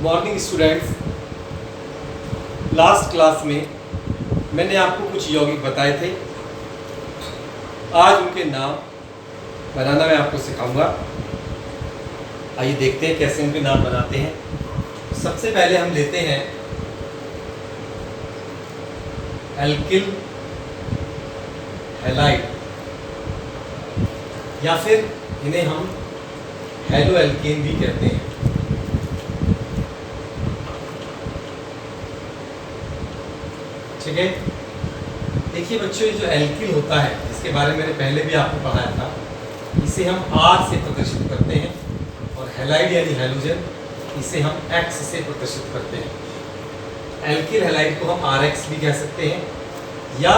Morning students. Last class में मैंने आपको कुछ यौगिक बताए थे। आज उनके नाम बनाना मैं आपको सिखाऊंगा। आइए देखते हैं कैसे उनके नाम बनाते हैं। सबसे पहले हम लेते हैं एल्किल हैलाइड, या फिर इन्हें हम हेलो एल्केन भी कहते हैं। ठीक है, देखिए बच्चों, ये जो एल्किल होता है इसके बारे में मैंने पहले भी आपको पढ़ाया था। इसे हम R से प्रदर्शित करते हैं और हैलाइड यानी हैलोजन इसे हम X से प्रदर्शित करते हैं। एल्किल हैलाइड को हम RX भी कह सकते हैं, या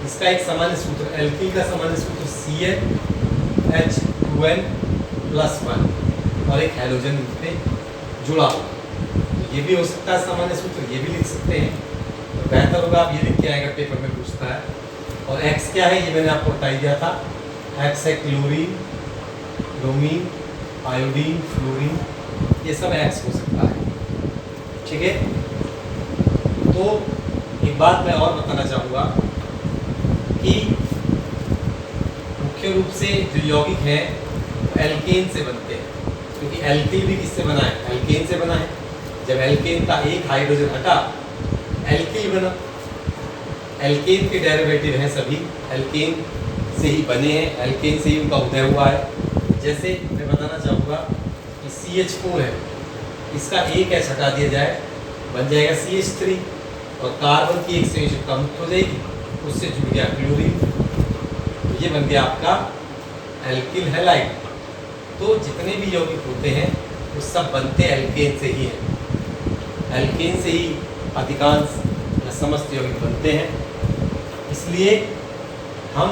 इसका एक सामान्य सूत्र, एल्किल का सामान्य सूत्र CnH2n+1 और एक हैलोजन इस पे जुड़ा हुआ। तो ये भी हो सकता है सामान्य सूत्र, ये भी लिख सकते हैं। तो बेहतर होगा आप ये लिख के आएगा, पेपर में पूछता है। और X क्या है ये मैंने आपको बता दिया था। X है क्लोरीन, ब्रोमीन, आयोडीन, फ्लोरीन, ये सब X हो सकता है। ठीक है, तो एक बात मैं और बताना चाहूँगा कि मुख्य रूप से जो यौगिक हैं एल्केन से बनते हैं, क्योंकि एल्किल भी किससे बना है? एल्केन से बना है। जब एल्केन का एक हाइड्रोजन हटा एल्किल बना। एल्केन के डेरिवेटिव हैं सभी, एल्केन से ही बने हैं, एल्केन से ही उनका उदय हुआ है। जैसे मैं बताना चाहूँगा कि CH4 है, इसका एक H हटा दिया जाए बन जाएगा CH3 और कार्बन की एक संयोजकता मुक्त हो जाएगी, उससे जुड़ गया क्लोरीन, तो ये बन गया आपका एल्किल हैलाइड। तो जितने भी यौगिक होते हैं वो सब बनते एल्केन से ही हैं। एल्केन से ही अधिकांश या समस्त यौगिक बनते हैं। इसलिए हम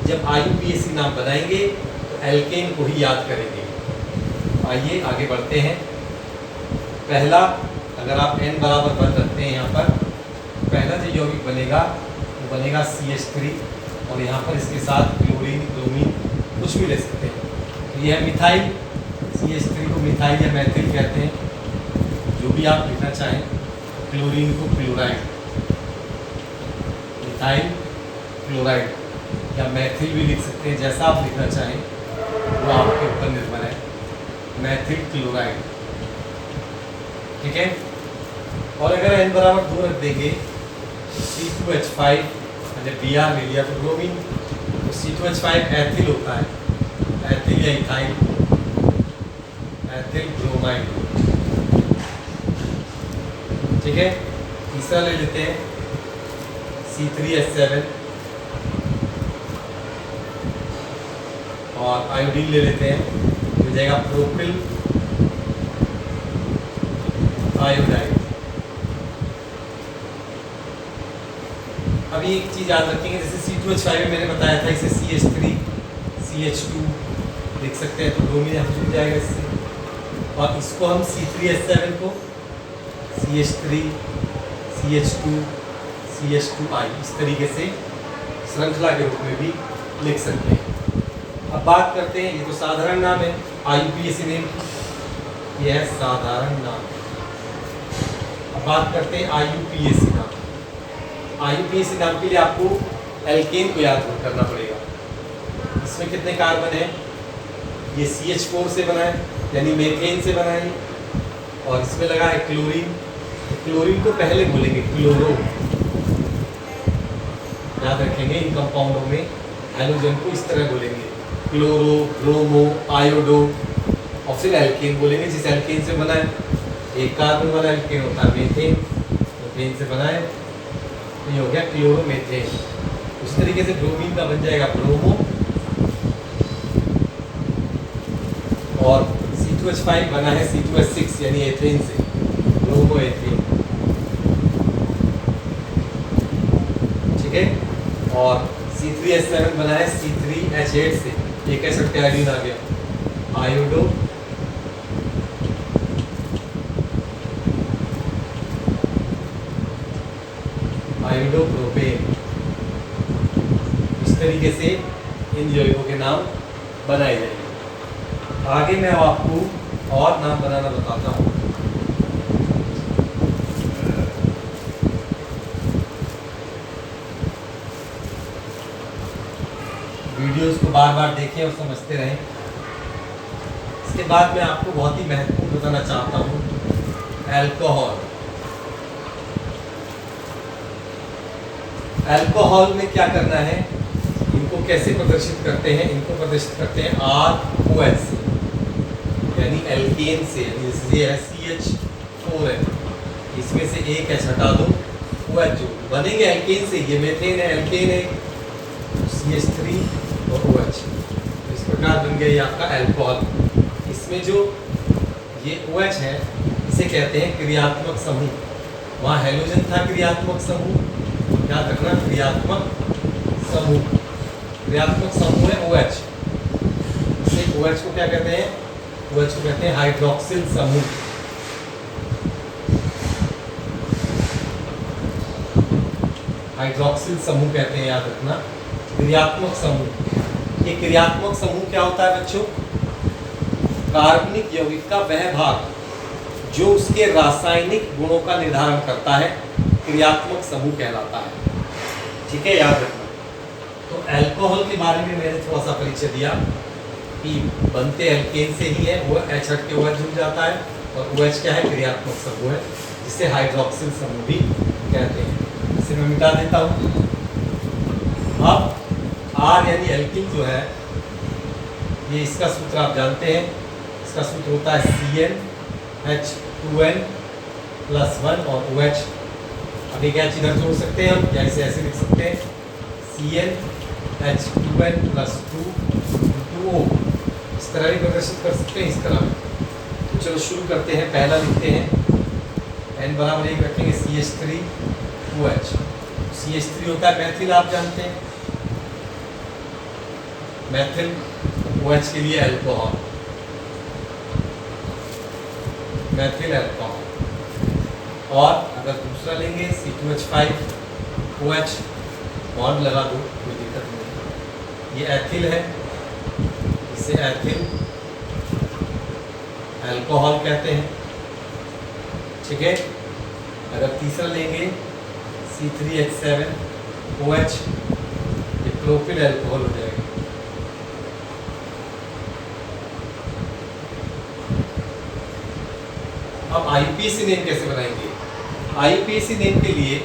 जब IUPAC नाम बनाएंगे तो एल्केन को ही याद करेंगे। आइए आगे बढ़ते हैं। पहला, अगर आप n बराबर 1 रखते हैं यहाँ पर, पहला जो यौगिक बनेगा वो बनेगा CH3 और यहाँ पर इसके साथ क्लोरीन, ब्रोमीन कुछ भी ले सकते हैं। तो यह है मिथाइल, CH3 को मिथाइल या मैथिल कहते हैं, जो भी आप लिखना चाहें। क्लोरीन को क्लोराइड, मिथाइल क्लोराइड या मैथिल भी लिख सकते हैं, जैसा आप लिखना चाहें वो आपके ऊपर निर्भर है। मैथिल क्लोराइड, ठीक है। और अगर n बराबर 2 रख देंगे C2H5, जब Br ले लिया तो ब्रोमीन, तो C2H5 एथिल होता है, एथिल या इथाइल, एथिल ब्रोमाइड, ठीक है। तीसरा ले लेते हैं C3H7 और आयोडीन ले लेते हैं, हो जाएगा प्रोपिल आयोडाइड। अभी एक चीज़ याद रखेंगे, जैसे C2H5 में मैंने बताया था इसे CH3 CH2 लिख सकते हैं, तो ब्रोमीन यहाँ जुड़ जाएगा इससे। और इसको हम C3H7 को CH3 CH2 CH2I इस तरीके से श्रृंखला के रूप में भी लिख सकते हैं। अब बात करते हैं, ये तो साधारण नाम है IUPAC नेम, यह है साधारण नाम। अब बात करते हैं IUPAC नाम। IUPAC नाम के लिए आपको एल्केन को याद करना पड़ेगा। इसमें कितने कार्बन हैं? ये CH4 से बना है, यानी मेथेन से बना है, और इसमें लगा है क्लोरीन। तो क्लोरीन को पहले बोलेंगे क्लोरो, याद रखेंगे। इन कंपाउंडों में हैलोजन को इस तरह बोलेंगे, क्लोरो, ब्रोमो, आयोडो, और फिर एल्केन बोलेंगे। जिस एल्केन से बना है, एक कार्बन वाला एल्केन होता है मेथेन, मेथेन से बना है, तो ये हो गया क्लोरोमेथेन। उस तरीके से ब्रोमीन का बन जाएगा ब्रोमो, और C2H5 बना है C2H6 यानी एथेन से, ब्रोमो एथेन, ठीक है। और C3H7 बना है C3H8 से, एक H हट के आयोडीन आ गया, आयोडो आयोडोप्रोपेन। इस तरीके से इन यौगिकों के नाम बनाए जाएंगे। आगे मैं आपको और नाम बनाना बताता हूँ। बार बार देखें और समझते रहें। इसके बाद मैं आपको बहुत ही महत्वपूर्ण बताना चाहता हूँ अल्कोहल। अल्कोहल में क्या करना है, इनको कैसे प्रदर्शित करते हैं, इनको प्रदर्शित करते हैं ROH से, यानी एल्केन से, यानी जैसे ये है CH4 इसमें से एक H हटा दो, OH जो बनेंगे एल्केन से, ये मेथेन है, एल्केन है, CH3 और OH, इस प्रकार बन गया ये आपका अल्कोहल। इसमें जो ये OH है इसे कहते हैं क्रियात्मक समूह। वहाँ हेलोजन था क्रियात्मक समूह, याद रखना क्रियात्मक समूह, क्रियात्मक समूह है OH। इसे OH को क्या कहते हैं, OH को कहते हैं हाइड्रोक्सिल समूह। हाइड्रोक्सिल समूह कहते हैं, याद रखना क्रियात्मक समूह। ये क्रियात्मक समूह क्या होता है बच्चों, कार्बनिक यौगिक का वह भाग जो उसके रासायनिक गुणों का निर्धारण करता है, क्रियात्मक समूह कहलाता है। ठीक है, याद रखना। तो अल्कोहल के बारे में मैंने थोड़ा सा परिचय दिया कि बनते एल्केन से ही है, वो H हट के OH जुड़ जाता है, और OH क्या है, क्रियात्मक समूह है, जिसे हाइड्रोक्सिल समूह भी कहते हैं। इसे मैं मिटा देता हूँ। अब R यानी एल्किन जो है, ये इसका सूत्र आप जानते हैं, इसका सूत्र होता है CnH2n+1 और OH। अब एक चीज इधर जोड़ सकते हैं हम, या इसे ऐसे लिख सकते हैं CnH2n+2 2O, इस तरह भी प्रदर्शित कर सकते हैं, इस तरह। तो चलो शुरू करते हैं। पहला लिखते हैं n बराबर 1 रखेंगे CH3OH। CH3 होता है मैथिल, आप जानते हैं, मैथिल, OH के लिए अल्कोहल, मैथिल अल्कोहल। और अगर दूसरा लेंगे C2H5OH, बॉन्ड लगा दो, कोई दिक्कत नहीं, ये एथिल है, इसे एथिल अल्कोहल कहते हैं। ठीक है, अगर तीसरा लेंगे C3H7OH, ये प्रोपिल अल्कोहल हो जाएगा। अब IUPAC नेम कैसे बनाएंगे, IUPAC नेम के लिए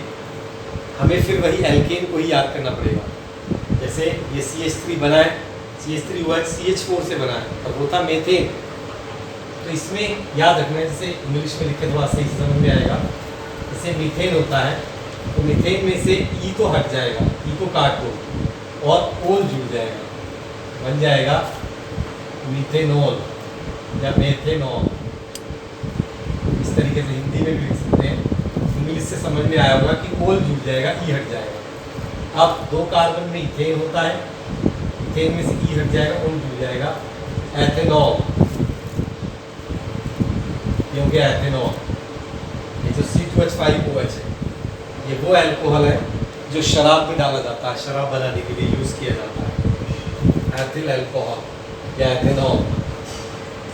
हमें फिर वही एल्केन को ही याद करना पड़ेगा। जैसे ये CH3 बना है, CH3OH CH4 से बना है, तब होता मेथेन। तो इसमें याद रखना, जैसे इंग्लिश में लिखे थोड़ा सही समझ में आएगा, जैसे मीथेन होता है, तो मीथेन में से E को हट जाएगा, E को काट दो और ओल जुड़ जाएगा, बन जाएगा मीथेनॉल या मेथेनॉल। इस तरीके से हिंदी में भी लिख सकते हैं, इंग्लिश से समझ में आया होगा कि ओल जुड़ जाएगा, ई हट जाएगा। अब 2 कार्बन में इथेन होता है, इथेन में से ई हट जाएगा, ओल जुड़ जाएगा, एथेनॉल, ये हो गया एथेनॉल। ये जो C2H5OH है, ये वो अल्कोहल है जो शराब में डाला जाता है, शराब बनाने के लिए यूज किया जाता है, एथिल अल्कोहल या एथेनॉल।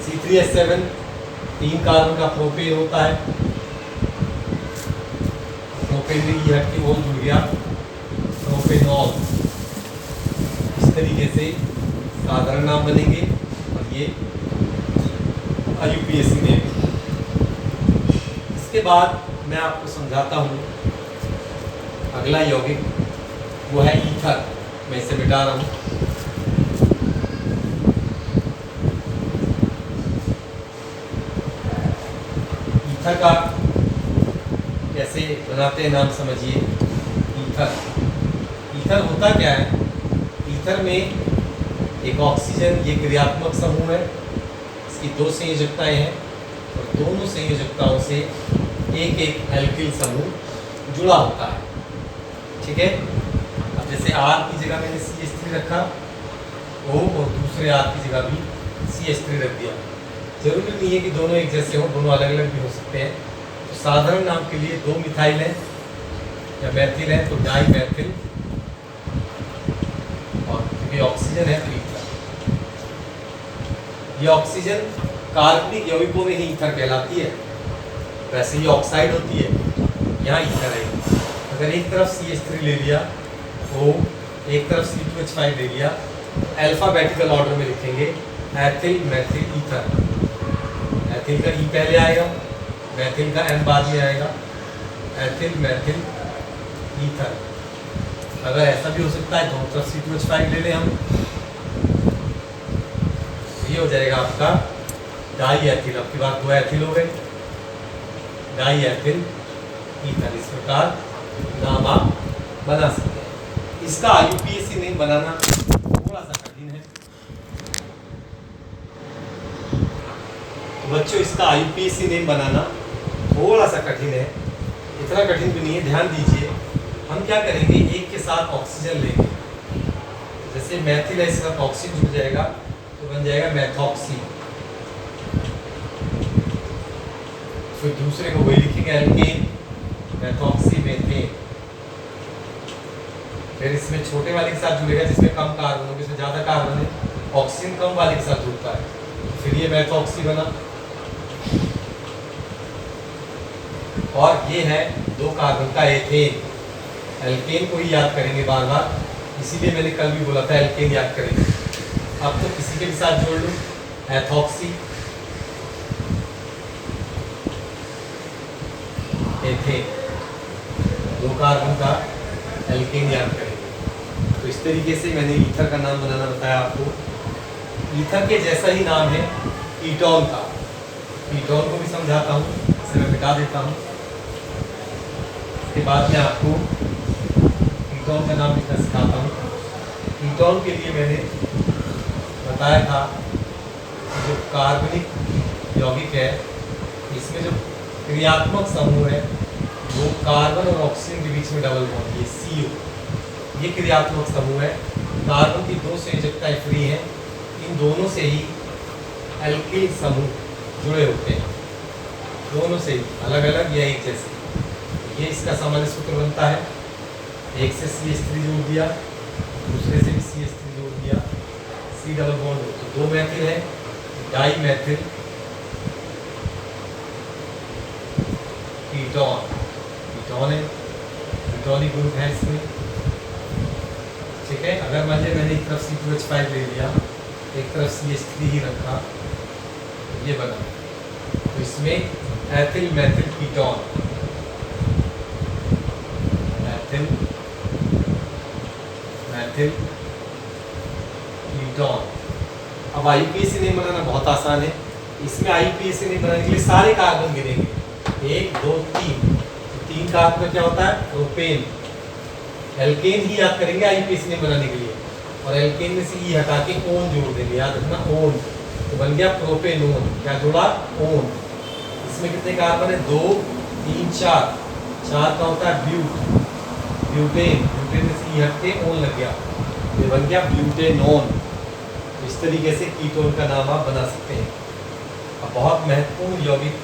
C3H7 3 कार्बन का प्रोपेन होता है, प्रोपेन में ई हट के ओल जुड़ गया, प्रोपेनॉल। इस तरीके से साधारण नाम बनेंगे, और ये IUPAC नेम। इसके बाद मैं आपको समझाता हूँ अगला यौगिक, वो है ईथर। मैं इसे मिटा रहा हूँ। ईथर का कैसे बनाते हैं नाम समझिए। ईथर, ईथर होता क्या है, ईथर में एक ऑक्सीजन, ये क्रियात्मक समूह है, इसकी 2 संयोजकताएं हैं, और दोनों संयोजकताओं से एक एक एल्किल समूह जुड़ा होता है। ठीक है, अब जैसे R की जगह मैंने CH3 रखा, O, और दूसरे R की जगह भी CH3 रख दिया। जरूरी नहीं है कि दोनों एक जैसे हो, दोनों अलग अलग भी हो सकते हैं। तो साधारण नाम के लिए 2 मिथाइल हैं या मैथिल है तो डाई मैथिल, और क्योंकि ऑक्सीजन है तो ईथर। ये ऑक्सीजन कार्बनिक यौगिकों में ही ईथर कहलाती है, वैसे ही ऑक्साइड होती है, यहाँ ईथर है। अगर एक तरफ CH3 ले लिया, O, एक तरफ C2H5 ले लिया, तो अल्फाबेटिकल ऑर्डर में लिखेंगे एथिल मेथिल ईथर। एथिल का ई पहले आएगा, मेथिल का एम बाद में आएगा, एथिल मेथिल ईथर। अगर ऐसा भी हो सकता है दोनों तरफ C2H5 ले लें हम, ये हो जाएगा आपका डाई एथिल। अब की बात 2 एथिल हो गए, डाई एथिल ईथर। इस प्रकार नाम आप बना सकते हैं। इसका IUPAC नेम बनाना थोड़ा सा कठिन है तो बच्चों, इसका IUPAC नेम बनाना थोड़ा सा कठिन है, इतना कठिन भी नहीं है। ध्यान दीजिए, हम क्या करेंगे, एक के साथ ऑक्सीजन लेंगे। जैसे मैथिल है, इसका ऑक्सीजन जुड़ जाएगा तो बन जाएगा मैथॉक्सी। फिर दूसरे को वही लिखेंगे एल्केन, मैथॉक्सी मेथेन। फिर इसमें छोटे वाले के साथ जुड़ेगा जिसमें कम कार्बन होगा, इसमें ज़्यादा कार्बन है, ऑक्सीजन कम वाले के साथ जुड़ता है, फिर ये मैथॉक्सी बना। और ये है 2 कार्बन का एथेन। एल्केन को ही याद करेंगे बार बार, इसीलिए मैंने कल भी बोला था एल्केन याद करेंगे। अब तो किसी के भी साथ जोड़ लूँ, एथॉक्सी एथेन, 2 कार्बन का एल्केन याद करेंगे। तो इस तरीके से मैंने ईथर का नाम बनाना बताया आपको। ईथर के जैसा ही नाम है कीटोन का। कीटोन को भी समझाता हूँ, इसे मैं मिटा देता हूँ, उसके बाद में आपको कीटोन का नाम लिखना सिखाता हूँ। कीटोन के लिए मैंने बताया था कि जो कार्बनिक यौगिक है, इसमें जो क्रियात्मक समूह है वो कार्बन और ऑक्सीजन के बीच में डबल बॉन्ड, ये CO, ये क्रियात्मक समूह है। कार्बन की 2 संयोजकताएं फ्री हैं, इन दोनों से ही एल्किल समूह जुड़े होते हैं, दोनों से ही अलग अलग या एक जैसे। ये इसका सामान्य सूत्र बनता है, एक से CH3 जोड़ दिया, दूसरे से भी CH3 जोड़ दिया, C डबल बॉन्ड हो तो 2 मैथिल है, डाई मैथिल कीटोन। कीटोन है, कीटोनिक ग्रुप है इसमें, ठीक है। अगर मान लीजिए मैंने एक तरफ C2H5 ले लिया, एक तरफ CH3 ही रखा, तो ये बना। तो इसमें ethyl methyl ketone, ethyl methyl ketone. अब IUPAC नेम बनाना बहुत आसान है। इसमें IUPAC नेम बनाने के लिए सारे कार्बन गिनेंगे, 1 2 3। 3 कार्बन में क्या होता है, प्रोपेन। एल्केन ही याद करेंगे IUPAC नेम बनाने के लिए, और एल्केन में से ई हटा के ओन जोड़ देंगे, याद रखना ओन, तो बन गया प्रोपेनोन। क्या जोड़ा, ओन। इसमें कितने कार्बन है, 2 3 4। 4 का होता है ब्यूट, ब्यूटेन। ब्यूटेन में से ई हट के ओन लग गया, ये बन गया ब्यूटेनोन। इस तरीके से कीटोन का नाम आप बना सकते हैं। अब बहुत महत्वपूर्ण यौगिक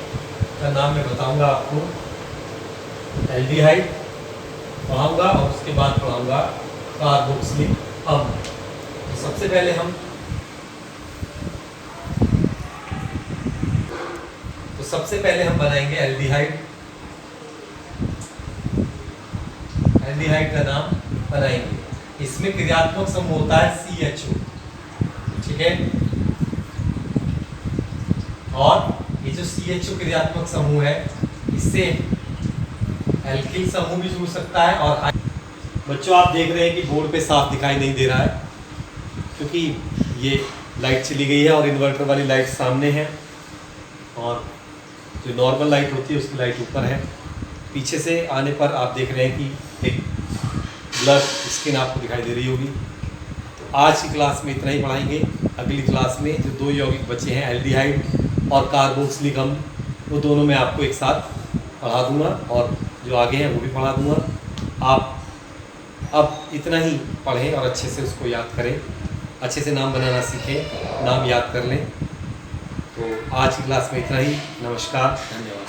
का नाम मैं बताऊंगा आपको, एल्डिहाइड पढ़ाऊंगा और उसके बाद पढ़ाऊंगा कार्बोक्सिलिक अम्ल। तो सबसे पहले हम बनाएंगे एल्डिहाइड। एल्डिहाइड का नाम बनाएंगे, इसमें क्रियात्मक समूह होता है CHO, ठीक है। और ये जो CHO क्रियात्मक समूह है, इससे एल्किल समूह भी जुड़ सकता है। और बच्चों आप देख रहे हैं कि बोर्ड पे साफ दिखाई नहीं दे रहा है, क्योंकि ये लाइट चली गई है और इन्वर्टर वाली लाइट सामने है, और जो नॉर्मल लाइट होती है उसकी लाइट ऊपर है। पीछे से आने पर आप देख रहे हैं कि एक ब्लर स्किन आपको दिखाई दे रही होगी। तो आज की क्लास में इतना ही पढ़ाएंगे। अगली क्लास में जो 2 यौगिक बचे हैं, एल्डिहाइड और कार्बोक्सिलिक अम्ल, वो दोनों मैं आपको एक साथ पढ़ा दूंगा, और जो आगे हैं वो भी पढ़ा दूंगा। आप अब इतना ही पढ़ें और अच्छे से उसको याद करें, अच्छे से नाम बनाना सीखें, नाम याद कर लें। तो आज की क्लास में इतना ही। नमस्कार, धन्यवाद।